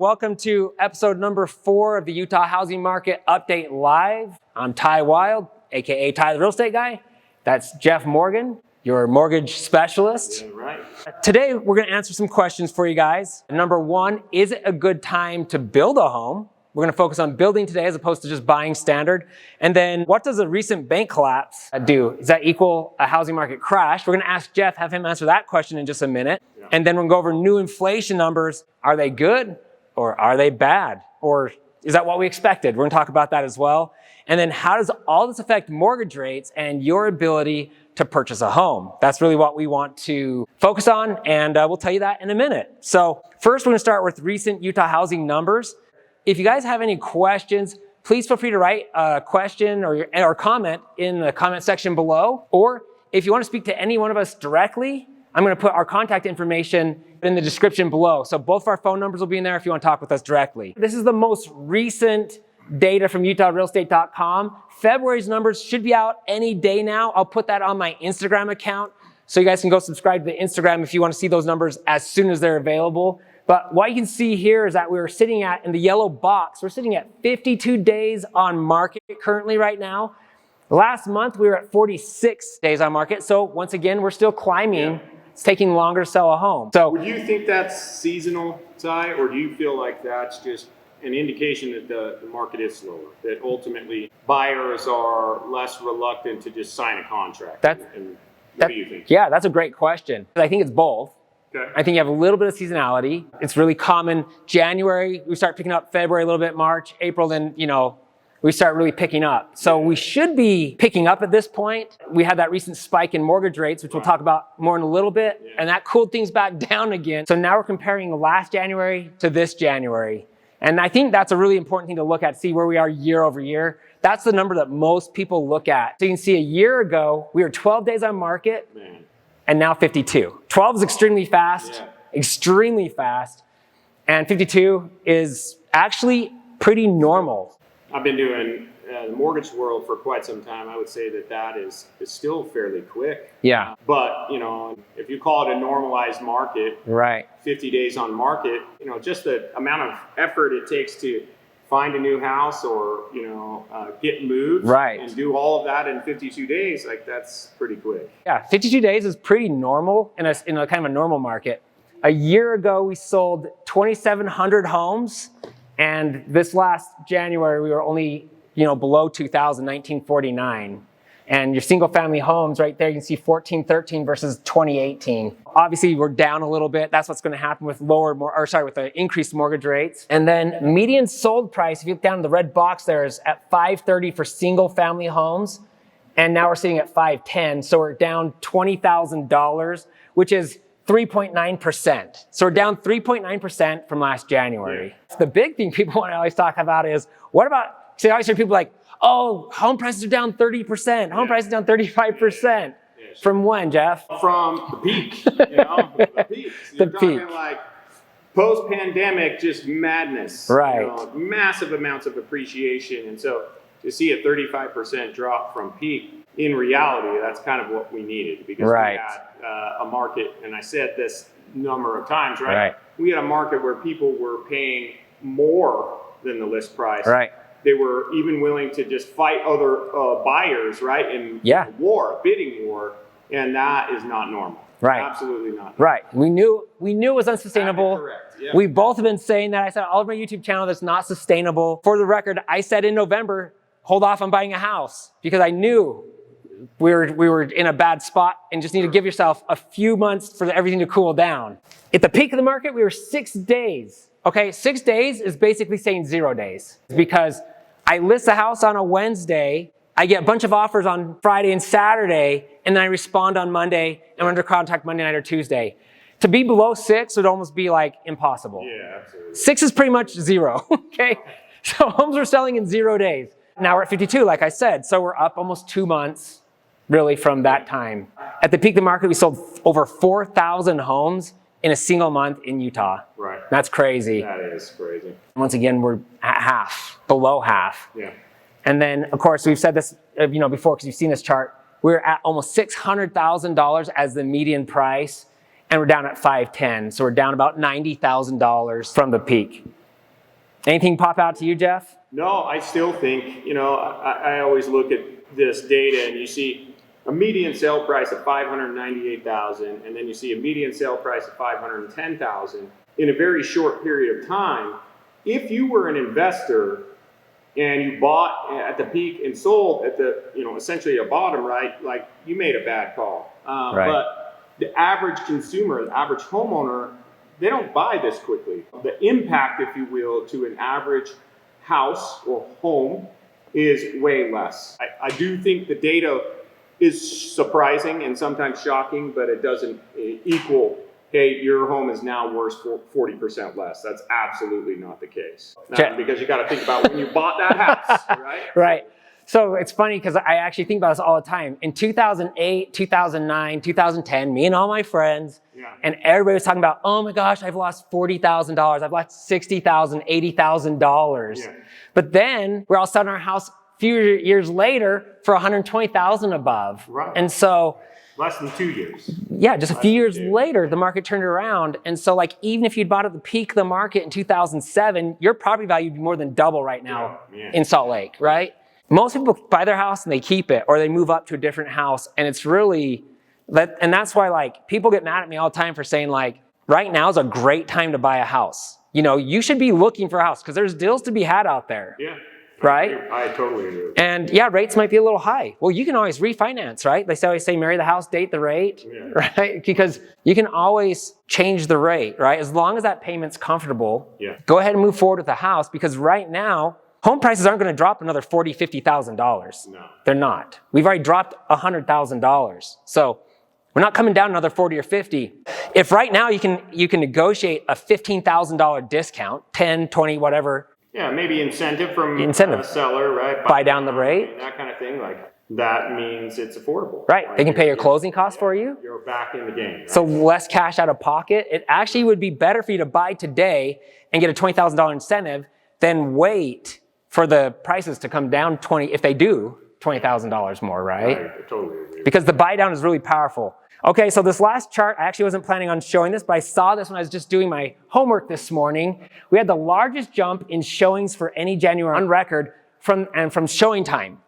Welcome to episode number 4 of the Utah Housing Market Update Live. I'm Ty Wilde, aka Ty the Real Estate Guy. That's Jeff Morgan, your mortgage specialist. Yeah, right. Today, we're going to answer some questions for you guys. Number 1, is it a good time to build a home? We're going to focus on building today as opposed to just buying standard. And then, what does a recent bank collapse do? Does that equal a housing market crash? We're going to ask Jeff, have him answer that question in just a minute. Yeah. And then we'll go over new inflation numbers. Are they good or are they bad? Or is that what we expected? We're going to talk about that as well. And then how does all this affect mortgage rates and your ability to purchase a home? That's really what we want to focus on, and we'll tell you that in a minute. So first, we're going to start with recent Utah housing numbers. If you guys have any questions, please feel free to write a question or comment in the comment section below. Or if you want to speak to any one of us directly, I'm going to put our contact information in the description below. So both of our phone numbers will be in there if you want to talk with us directly. This is the most recent data from UtahRealEstate.com. February's numbers should be out any day now. I'll put that on my Instagram account, so you guys can go subscribe to the Instagram if you want to see those numbers as soon as they're available. But what you can see here is that we're sitting at, in the yellow box, we're sitting at 52 days on market currently right now. Last month, we were at 46 days on market. So once again, we're still climbing. Yeah. It's taking longer to sell a home. So Would you think that's seasonal, Ty, or do you feel like that's just an indication that the market is slower, that ultimately buyers are less reluctant to just sign a contract? What do you think? Yeah, that's a great question. I think it's both. Okay. I think you have a little bit of seasonality. It's really common. January, we start picking up. February, a little bit. March, April, then, we start really picking up. So we should be picking up at this point. We had that recent spike in mortgage rates, which we'll talk about more in a little bit. Yeah. And that cooled things back down again. So now we're comparing last January to this January. And I think that's a really important thing to look at, see where we are year over year. That's the number that most people look at. So you can see a year ago, we were 12 days on market. Man. And now 52. 12 is extremely fast, extremely fast. And 52 is actually pretty normal. I've been doing the mortgage world for quite some time. I would say that is still fairly quick. Yeah. But, if you call it a normalized market, Right. 50 days on market, just the amount of effort it takes to find a new house or, get moved Right. and do all of that in 52 days, like that's pretty quick. Yeah, 52 days is pretty normal in a kind of a normal market. A year ago, we sold 2,700 homes. And this last January, we were only, below 2,000, 1949. And your single family homes right there, you can see 1413 versus 2018. Obviously, we're down a little bit. That's what's going to happen with with the increased mortgage rates. And then median sold price, if you look down in the red box there, is at 530 for single family homes. And now we're sitting at 510. So we're down $20,000, which is 3.9%. So we're down 3.9% from last January. Yeah. The big thing people want to always talk about is, what about, I always hear people like, oh, home prices are down 30%. Home prices down 35%. Yeah, sure. From when, Jeff? From the peak, the peak. You're The talking peak. like post-pandemic, just madness. Right. Massive amounts of appreciation. And so to see a 35% drop from peak, in reality, that's kind of what we needed, because Right. we had a market, and I said this number of times, right? Right. We had a market where people were paying more than the list price. Right. They were even willing to just fight other buyers, right? In bidding war, and that is not normal. Right. Absolutely not. Right. We knew it was unsustainable. Correct. Yeah. We both have been saying that. I said all over my YouTube channel that's not sustainable. For the record, I said in November, hold off on buying a house, because I knew we were in a bad spot and just need to give yourself a few months for everything to cool down. At the peak of the market, we were 6 days. Okay, 6 days is basically saying 0 days, because I list a house on a Wednesday, I get a bunch of offers on Friday and Saturday, and then I respond on Monday, and we're under contract Monday night or Tuesday. To be below 6 would almost be like impossible. Yeah, absolutely. 6 is pretty much 0, okay? So homes are selling in 0 days. Now we're at 52, like I said, so we're up almost 2 months, really, from that time. At the peak of the market, we sold over 4,000 homes in a single month in Utah. Right. That's crazy. That is crazy. Once again, we're at half, below half. Yeah. And then, of course, we've said this, before, because you've seen this chart. We're at almost $600,000 as the median price, and we're down at 510. So we're down about $90,000 from the peak. Anything pop out to you, Jeff? No, I still think, I always look at this data and you see a median sale price of $598,000, and then you see a median sale price of $510,000 in a very short period of time. If you were an investor and you bought at the peak and sold at the, essentially a bottom, right? Like, you made a bad call. Right. But the average consumer, the average homeowner, they don't buy this quickly. The impact, if you will, to an average house or home is way less. I do think the data is surprising and sometimes shocking, but it doesn't equal, hey, your home is now worth 40% less. That's absolutely not the case. Because you got to think about when you bought that house, right? Right. So it's funny because I actually think about this all the time. In 2008, 2009, 2010, me and all my friends, and everybody was talking about, oh my gosh, I've lost $40,000. I've lost $60,000, $80,000. Yeah. But then we're all selling our house a few years later for $120,000 above. Right. And so less than 2 years. Yeah, just a few years later, the market turned around. And so like, even if you'd bought at the peak of the market in 2007, your property value would be more than double right now in Salt Lake, right? Most people buy their house and they keep it, or they move up to a different house. And it's really, and that's why like people get mad at me all the time for saying like, right now is a great time to buy a house. You should be looking for a house because there's deals to be had out there. Yeah. Right? I totally agree. And yeah, rates might be a little high. Well, you can always refinance, right? They always say marry the house, date the rate, right? Because you can always change the rate, right? As long as that payment's comfortable, go ahead and move forward with the house, because right now, home prices aren't going to drop another $40,000, $50,000. No. They're not. We've already dropped $100,000. So we're not coming down another 40 or 50. If right now you can negotiate a $15,000 discount, 10, 20, whatever. Yeah, maybe incentive from a seller, right? Buy down the rate. That kind of thing. Like, that means it's affordable. Right. Like, they can pay your closing costs for you. You're back in the game. Right? So less cash out of pocket. It actually would be better for you to buy today and get a $20,000 incentive than wait for the prices to come down if they do, $20,000 more, right? I totally agree. Because the buy down is really powerful. Okay, so this last chart, I actually wasn't planning on showing this, but I saw this when I was just doing my homework this morning. We had the largest jump in showings for any January on record from Showing Time.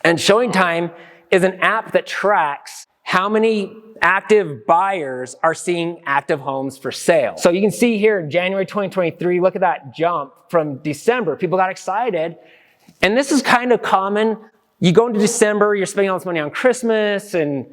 And Showing Time is an app that tracks how many active buyers are seeing active homes for sale. So you can see here in January 2023, look at that jump from December. People got excited. And this is kind of common. You go into December, you're spending all this money on Christmas, and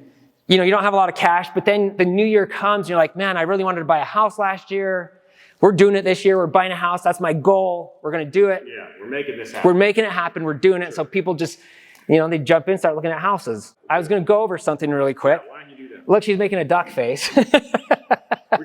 you don't have a lot of cash, but then the new year comes and you're like, man, I really wanted to buy a house last year. We're doing it this year. We're buying a house. That's my goal. We're going to do it. Yeah, we're making this happen. We're making it happen. We're doing it. So people just, they jump in, start looking at houses. I was going to go over something really quick. Yeah, why don't you do that? Look, she's making a duck face. We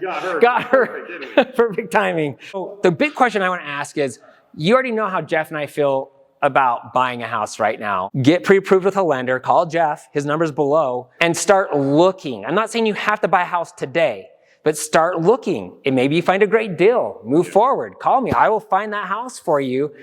got her. Got her. Perfect, didn't we? Perfect timing. So the big question I want to ask is, you already know how Jeff and I feel about buying a house right now. Get pre-approved with a lender, call Jeff, his number's below, and start looking. I'm not saying you have to buy a house today, but start looking. And maybe you find a great deal. Move forward. Call me. I will find that house for you.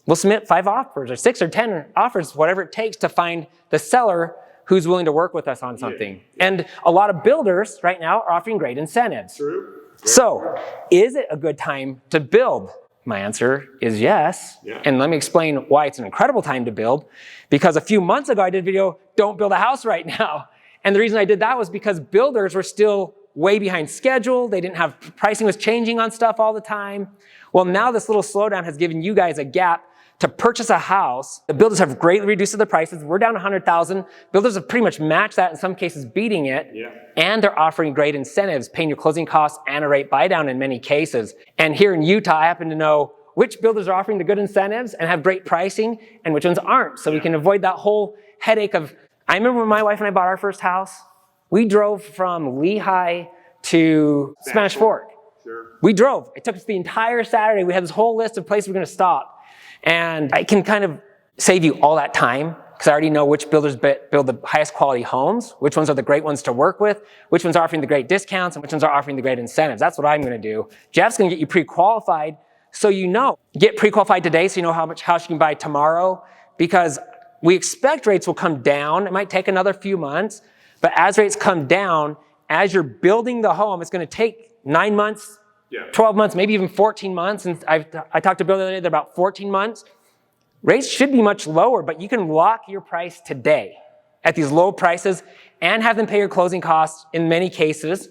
We'll submit 5 offers or 6 or 10 offers, whatever it takes to find the seller who's willing to work with us on something. Yeah. And a lot of builders right now are offering great incentives. True. So, is it a good time to build? My answer is yes. Yeah. And let me explain why it's an incredible time to build. Because a few months ago, I did a video, don't build a house right now. And the reason I did that was because builders were still way behind schedule. They didn't have, pricing was changing on stuff all the time. Well, now this little slowdown has given you guys a gap to purchase a house. The builders have greatly reduced their prices. We're down 100,000. Builders have pretty much matched that, in some cases beating it. Yeah. And they're offering great incentives, paying your closing costs and a rate buy down in many cases. And here in Utah, I happen to know which builders are offering the good incentives and have great pricing and which ones aren't. So we can avoid that whole headache of, I remember when my wife and I bought our first house, we drove from Lehigh to Spanish Fork. Sure. We drove. It took us the entire Saturday. We had this whole list of places we're going to stop. And I can kind of save you all that time because I already know which builders build the highest quality homes, which ones are the great ones to work with, which ones are offering the great discounts, and which ones are offering the great incentives. That's what I'm going to do. Jeff's going to get you pre-qualified so you know. Get pre-qualified today so you know how much house you can buy tomorrow, because we expect rates will come down. It might take another few months, but as rates come down, as you're building the home, it's going to take 9 months, Yeah. 12 months, maybe even 14 months. And I talked to Bill the other day, they're about 14 months. Rates should be much lower, but you can lock your price today at these low prices and have them pay your closing costs in many cases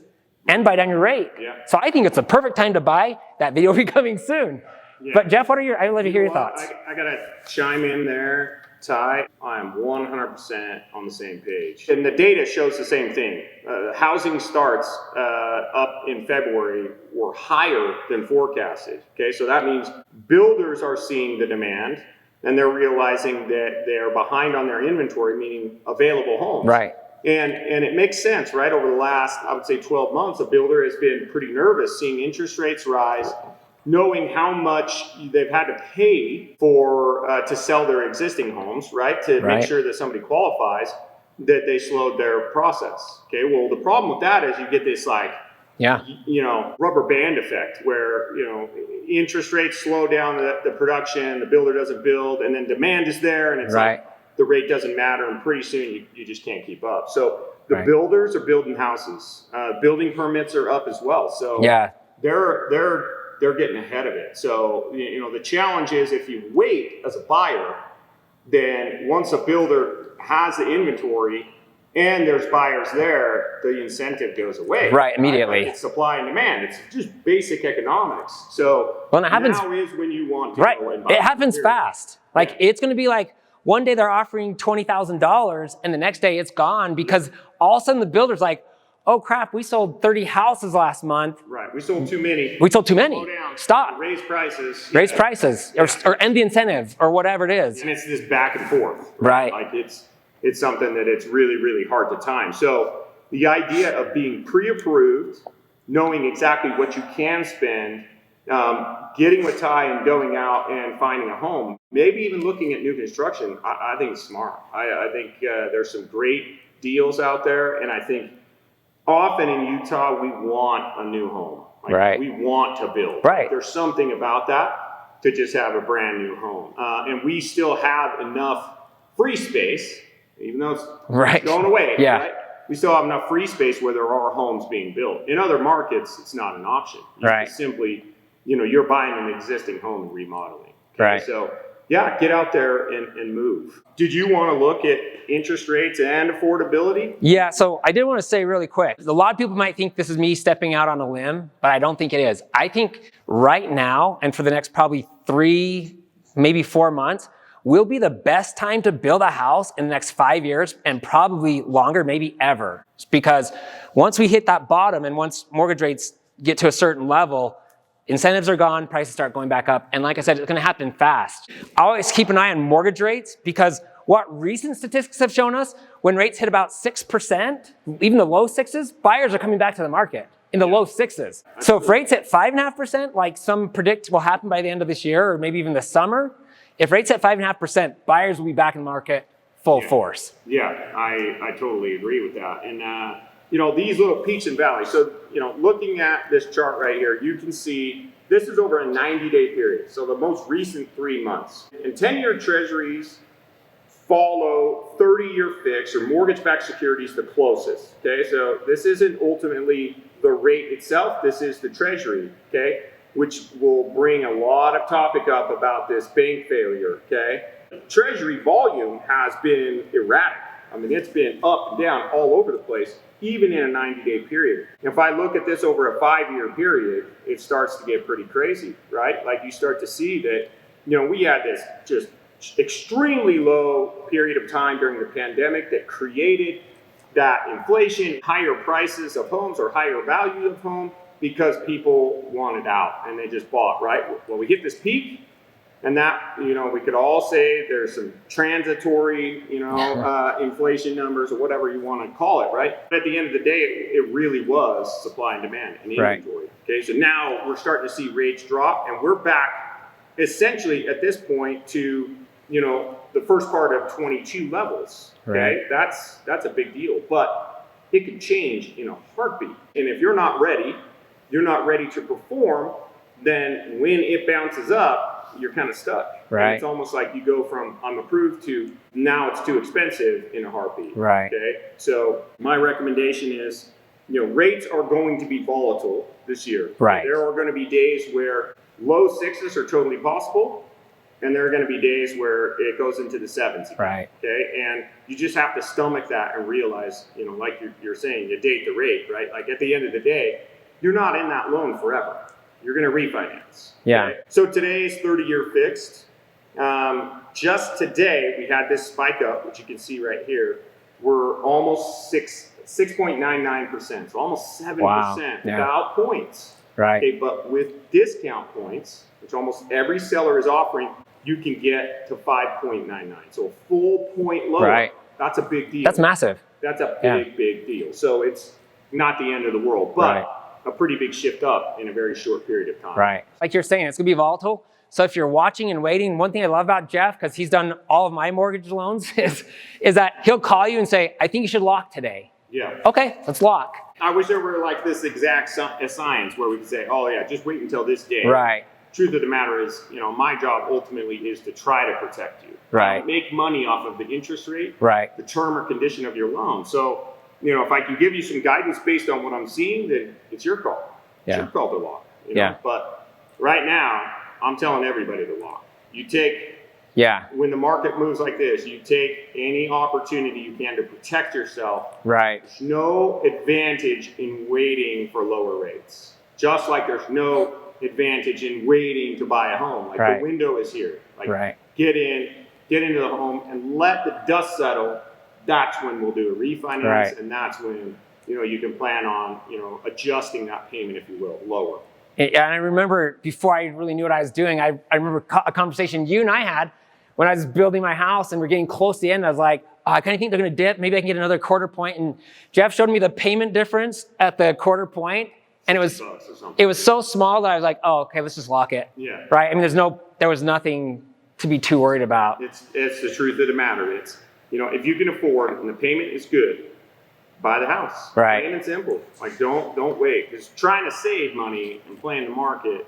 and buy down your rate. Yeah. So I think it's a perfect time to buy. That video will be coming soon. Yeah. But Jeff, I'd love to hear your thoughts. I got to chime in there. Ty, I'm 100% on the same page. And the data shows the same thing. Housing starts up in February were higher than forecasted. Okay, so that means builders are seeing the demand and they're realizing that they're behind on their inventory, meaning available homes. Right. And it makes sense, right? Over the last, I would say 12 months, a builder has been pretty nervous seeing interest rates rise, knowing how much they've had to pay for to sell their existing homes, right? To make sure that somebody qualifies, that they slowed their process. Okay, well, the problem with that is you get this rubber band effect where, interest rates slow down the production, the builder doesn't build, and then demand is there, and it's like the rate doesn't matter, and pretty soon you just can't keep up. So the builders are building houses. Building permits are up as well. So they're getting ahead of it. So, the challenge is if you wait as a buyer, then once a builder has the inventory and there's buyers there, the incentive goes away. Right, immediately. Like it's supply and demand. It's just basic economics. So it happens, now is when you want to go and buy. It happens fast. Like it's going to be like one day they're offering $20,000 and the next day it's gone because all of a sudden the builder's like, oh crap, we sold 30 houses last month. Right, we sold too many. We sold too many. Slow down. Stop. Raise prices. Raise prices or end the incentive or whatever it is. And it's this back and forth. Right. Like it's something that it's really, really hard to time. So the idea of being pre-approved, knowing exactly what you can spend, getting with Ty and going out and finding a home, maybe even looking at new construction, I think it's smart. I think there's some great deals out there, and I think often in Utah, we want a new home. We want to build. There's something about that to just have a brand new home. And we still have enough free space, even though it's going away. We still have enough free space where there are homes being built. In other markets, it's not an option. It's simply, you're buying an existing home and remodeling. So get out there and move. Did you want to look at interest rates and affordability? Yeah, so I did want to say really quick, a lot of people might think this is me stepping out on a limb, but I don't think it is. I think right now, and for the next probably 3, maybe 4 months, will be the best time to build a house in the next 5 years and probably longer, maybe ever. Because once we hit that bottom and once mortgage rates get to a certain level, incentives are gone, prices start going back up. And like I said, it's going to happen fast. I always keep an eye on mortgage rates because what recent statistics have shown us, when rates hit about 6%, even the low 6s, buyers are coming back to the market in the low 6s. So if rates hit 5.5%, like some predict will happen by the end of this year or maybe even the summer, if rates hit 5.5%, buyers will be back in the market full force. Yeah, I totally agree with that. And, these little peaks and valleys. So, looking at this chart right here, you can see this is over a 90-day period. So the most recent 3 months. And 10-year treasuries follow 30-year fixed or mortgage-backed securities the closest. Okay, so this isn't ultimately the rate itself. This is the treasury. Okay, which will bring a lot of topic up about this bank failure. Okay, Treasury volume has been erratic. I mean, it's been up and down all over the place, even in a 90-day period. If I look at this over a 5-year period, it starts to get pretty crazy, right? Like you start to see that, we had this just extremely low period of time during the pandemic that created that inflation, higher prices of homes or higher value of home because people wanted out and they just bought, right? Well, we hit this peak. And that, we could all say there's some transitory, inflation numbers or whatever you want to call it, right? But at the end of the day, it really was supply and demand and inventory. Okay, so now we're starting to see rates drop and we're back essentially at this point to, the first part of 22 levels. Okay, that's a big deal, but it can change in a heartbeat. And if you're not ready to perform, then when it bounces up, you're kind of stuck. And it's almost like you go from I'm approved to now it's too expensive in a heartbeat. Okay. So my recommendation is, rates are going to be volatile this year. Right. There are going to be days where low sixes are totally possible, and there are going to be days where it goes into the sevens. Right. Okay. And you just have to stomach that and realize, like you're saying, you date the rate, right? Like at the end of the day, you're not in that loan forever. You're going to refinance. Yeah. Okay? So today's 30-year fixed. Just today, we had this spike up, which you can see right here. We're almost 6.99%, so almost 7% without points. Right. Okay, but with discount points, which almost every seller is offering, you can get to 5.99. So a full point lower. Right. That's a big deal. That's massive. That's a big deal. So it's not the end of the world, but a pretty big shift up in a very short period of time. Right. Like you're saying, it's going to be volatile. So if you're watching and waiting, one thing I love about Jeff, because he's done all of my mortgage loans, is that he'll call you and say, I think you should lock today. Yeah. Okay, let's lock. I wish there were like this exact science where we could say, oh yeah, just wait until this day. Right. Truth of the matter is, my job ultimately is to try to protect you. Right. Make money off of the interest rate, right, the term or condition of your loan. So, if I can give you some guidance based on what I'm seeing, then it's your call. It's your call to lock. But right now, I'm telling everybody to lock. You take, when the market moves like this, you take any opportunity you can to protect yourself. Right. There's no advantage in waiting for lower rates. Just like there's no advantage in waiting to buy a home. Like the window is here. Like get into the home and let the dust settle. That's when we'll do a refinance, and that's when you can plan on adjusting that payment, if you will, lower. And I remember before I really knew what I was doing, I remember a conversation you and I had when I was building my house and we're getting close to the end. I was like, I kind of think they're going to dip. Maybe I can get another quarter point. And Jeff showed me the payment difference at the quarter point, and it was so small that I was like, oh, okay, let's just lock it. Yeah. Right. I mean, there was nothing to be too worried about. It's the truth of the matter. It's if you can afford and the payment is good, buy the house. Right. Plain and simple. Like don't wait. Because trying to save money and playing the market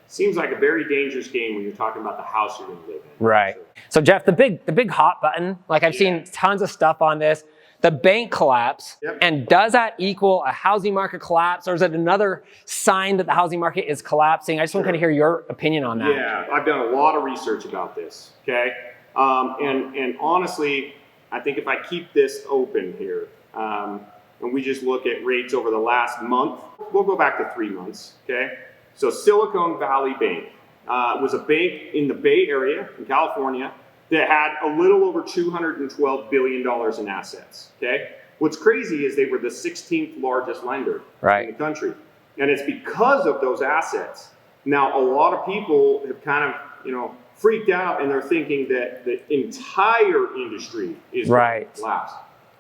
seems like a very dangerous game when you're talking about the house you're going to live in. Right. So Jeff, the big hot button, like I've seen tons of stuff on this, the bank collapse. Yep. And does that equal a housing market collapse, or is it another sign that the housing market is collapsing? I just want to kind of hear your opinion on that. Yeah, I've done a lot of research about this. Okay. And honestly, I think if I keep this open here, and we just look at rates over the last month, we'll go back to 3 months, okay? So Silicone Valley Bank was a bank in the Bay Area in California that had a little over $212 billion in assets, okay? What's crazy is they were the 16th largest lender in the country. And it's because of those assets. Now, a lot of people have kind of, freaked out, and they're thinking that the entire industry is going to collapse.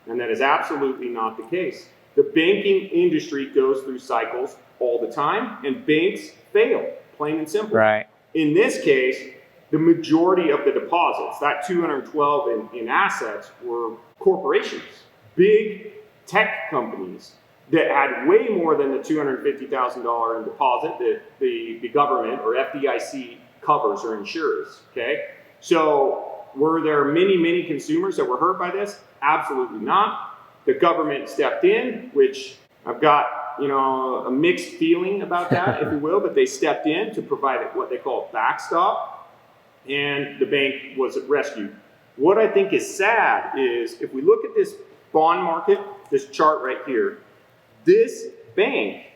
And that is absolutely not the case. The banking industry goes through cycles all the time, and banks fail, plain and simple. Right. In this case, the majority of the deposits, that 212 in assets, were corporations, big tech companies that had way more than the $250,000 in deposit that the government or FDIC covers or insures, okay? So were there many consumers that were hurt by this? Absolutely not. The government stepped in, which I've got, a mixed feeling about that, if you will, but they stepped in to provide what they call a backstop, and the bank was rescued. What I think is sad is if we look at this bond market, this chart right here, this bank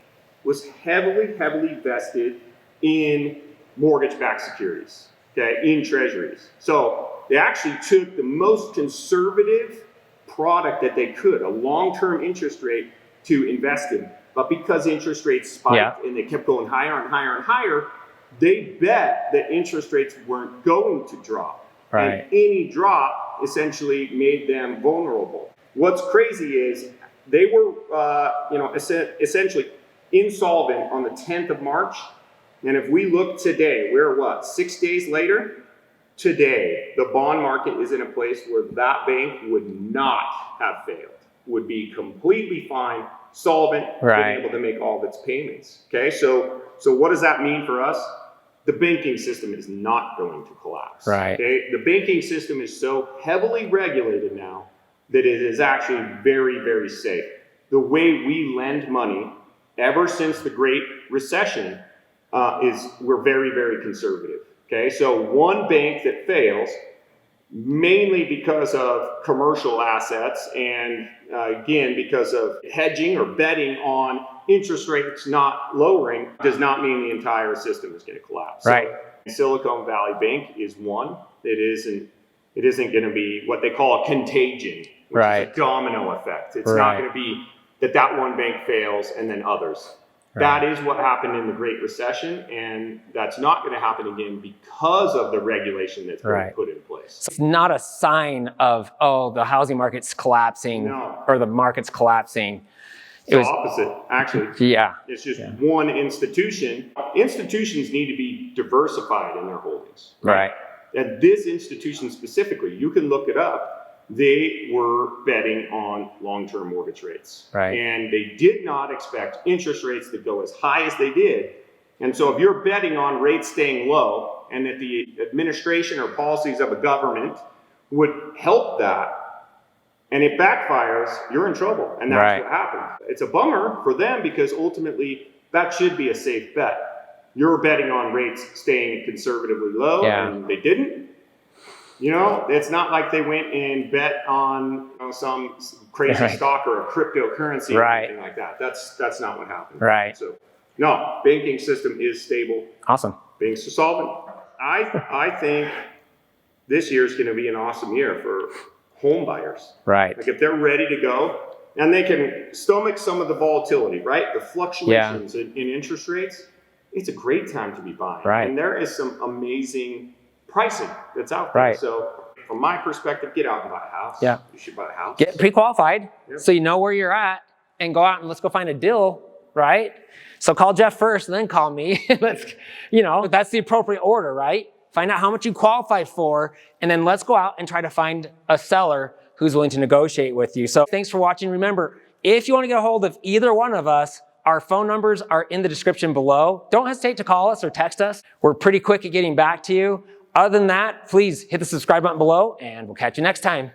was heavily vested in mortgage-backed securities, okay, in treasuries. So they actually took the most conservative product that they could, a long-term interest rate, to invest in. But because interest rates spiked and they kept going higher and higher and higher, they bet that interest rates weren't going to drop. Right. And any drop essentially made them vulnerable. What's crazy is they were, essentially insolvent on the 10th of March. And if we look today, we're 6 days later? Today, the bond market is in a place where that bank would not have failed, would be completely fine, solvent, being able to make all of its payments. Okay, so what does that mean for us? The banking system is not going to collapse. Right. Okay, the banking system is so heavily regulated now that it is actually very, very safe. the way we lend money ever since the Great Recession is we're very, very conservative. Okay, so one bank that fails, mainly because of commercial assets and again, because of hedging or betting on interest rates not lowering, does not mean the entire system is going to collapse. Right. So Silicone Valley Bank is one. It isn't going to be what they call a contagion, which is a domino effect. It's not going to be that one bank fails and then others. That is what happened in the Great Recession, and that's not going to happen again because of the regulation that's been put in place. So it's not a sign of, oh, the housing market's collapsing or the market's collapsing. It's the opposite, actually. Yeah. It's just one institution. Institutions need to be diversified in their holdings. Right. And this institution specifically, you can look it up. They were betting on long-term mortgage rates. Right. And they did not expect interest rates to go as high as they did. And so if you're betting on rates staying low and that the administration or policies of a government would help that, and it backfires, you're in trouble. And that's what happened. It's a bummer for them because ultimately that should be a safe bet. You're betting on rates staying conservatively low and they didn't. You know, it's not like they went and bet on some crazy stock or a cryptocurrency or anything like that. That's not what happened. Right. So, no, banking system is stable. Awesome. Banks are solvent. I think this year is going to be an awesome year for home buyers. Right. Like if they're ready to go and they can stomach some of the volatility, right? The fluctuations in interest rates, it's a great time to be buying. Right. And there is some amazing pricing that's out there. So from my perspective, get out and buy a house. Yeah. You should buy a house. Get pre-qualified so you know where you're at and go out and let's go find a deal, right? So call Jeff first and then call me. That's the appropriate order, right? Find out how much you qualified for and then let's go out and try to find a seller who's willing to negotiate with you. So thanks for watching. Remember, if you want to get a hold of either one of us, our phone numbers are in the description below. Don't hesitate to call us or text us. We're pretty quick at getting back to you. Other than that, please hit the subscribe button below and we'll catch you next time.